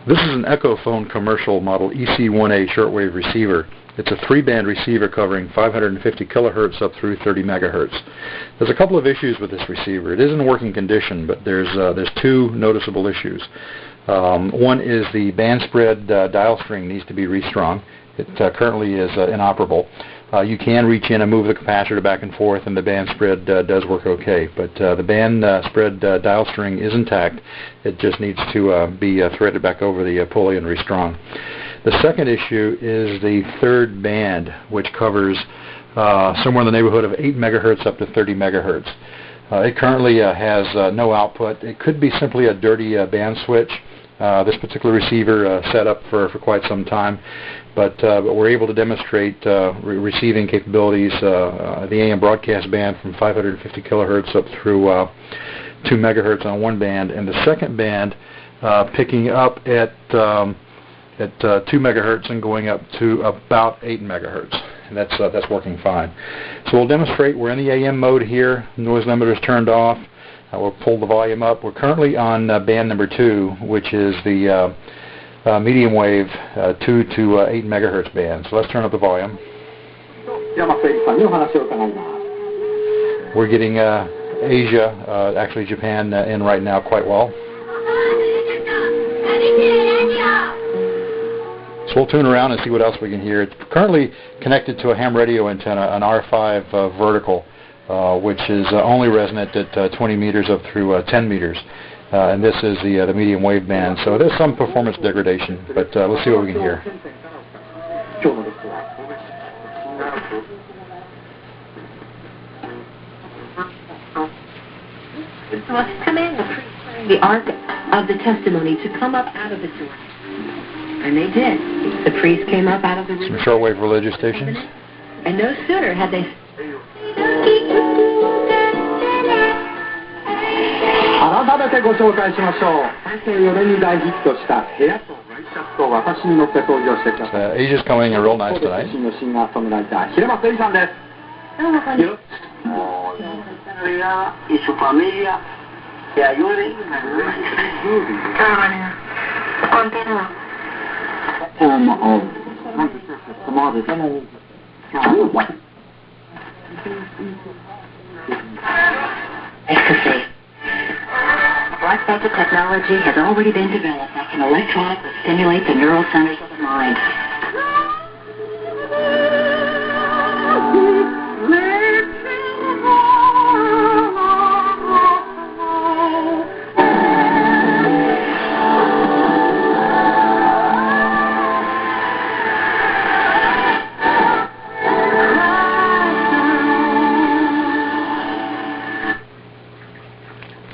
This is an Echophone commercial model EC1-A shortwave receiver. It's a 3-band receiver covering 550 kilohertz up through 30 megahertz. There's a couple of issues with this receiver. It is in working condition, but there's two noticeable issues. One is the band spread dial string needs to be restrung. It currently is inoperable. You can reach in and move the capacitor back and forth, and the band spread does work okay. But the band spread dial string is intact. It just needs to be threaded back over the pulley and restrung. The second issue is the third band, which covers somewhere in the neighborhood of 8 megahertz up to 30 megahertz. It currently has no output. It could be simply a dirty band switch. This particular receiver set up for quite some time, but we're able to demonstrate receiving capabilities, the AM broadcast band from 550 kilohertz up through 2 megahertz on one band, and the second band picking up at 2 megahertz and going up to about 8 megahertz. And that's working fine. So we'll demonstrate. We're in the AM mode here. Noise limiter is turned off. We'll pull the volume up. We're currently on band number 2, which is the medium wave 2 to 8 megahertz band. So let's turn up the volume. We're getting Asia, actually Japan, in right now quite well. So we'll tune around and see what else we can hear. It's currently connected to a ham radio antenna, an R5 vertical, which is only resonant at 20 meters up through 10 meters. And this is the medium wave band. So there's some performance degradation, but let's see what we can hear. Must command the arc of the testimony to come up out of the door. And they did. The priest came up out of the room. Some shortwave religious stations. And no sooner had they... Asia's coming in real nice tonight. Form of ecstasy. Black market technology has already been developed that can electronically stimulate the neural centers of the mind.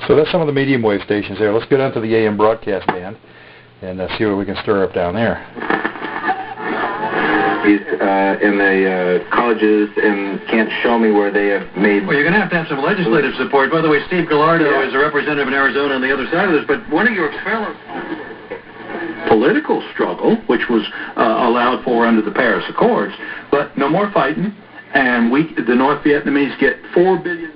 So that's some of the medium wave stations there. Let's get onto the AM broadcast band and see what we can stir up down there. He's in the colleges and can't show me where they have made... Well, you're going to have some legislative support. By the way, Steve Gallardo is a representative in Arizona on the other side of this, but one of your fellow... Political struggle, which was allowed for under the Paris Accords, but no more fighting, and the North Vietnamese get $4 billion...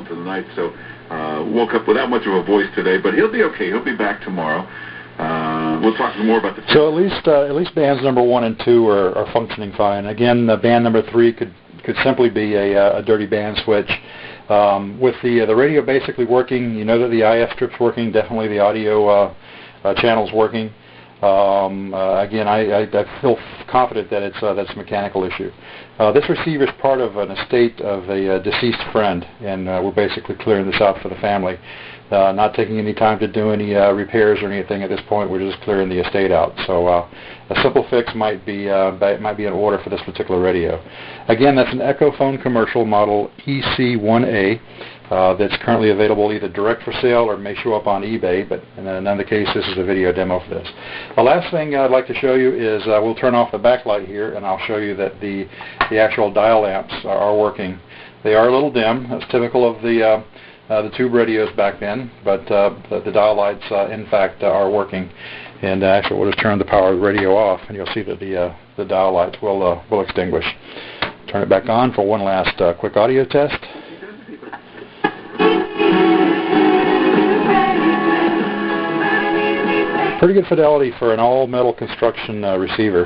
Tonight, so woke up without much of a voice today, but he'll be okay. He'll be back tomorrow. We'll talk some more about the... So at least bands number 1 and 2 are functioning fine. Again, band number 3 could simply be a dirty band switch. With the radio basically working, you know that the IF strip's working. Definitely the audio channel's working. Again, I feel confident that that's a mechanical issue. This receiver is part of an estate of a deceased friend, and we're basically clearing this out for the family. Not taking any time to do any repairs or anything at this point. We're just clearing the estate out. So a simple fix might be in order for this particular radio. Again, that's an Echophone commercial model EC1-A. That's currently available either direct for sale or may show up on eBay, but in another case, this is a video demo for this. The last thing I'd like to show you is we'll turn off the backlight here, and I'll show you that the actual dial amps are working. They are a little dim. That's typical of the tube radios back then, but the dial lights, in fact, are working. And actually, we'll just turn the power of the radio off, and you'll see that the dial lights will extinguish. Turn it back on for one last quick audio test. Pretty good fidelity for an all-metal construction receiver.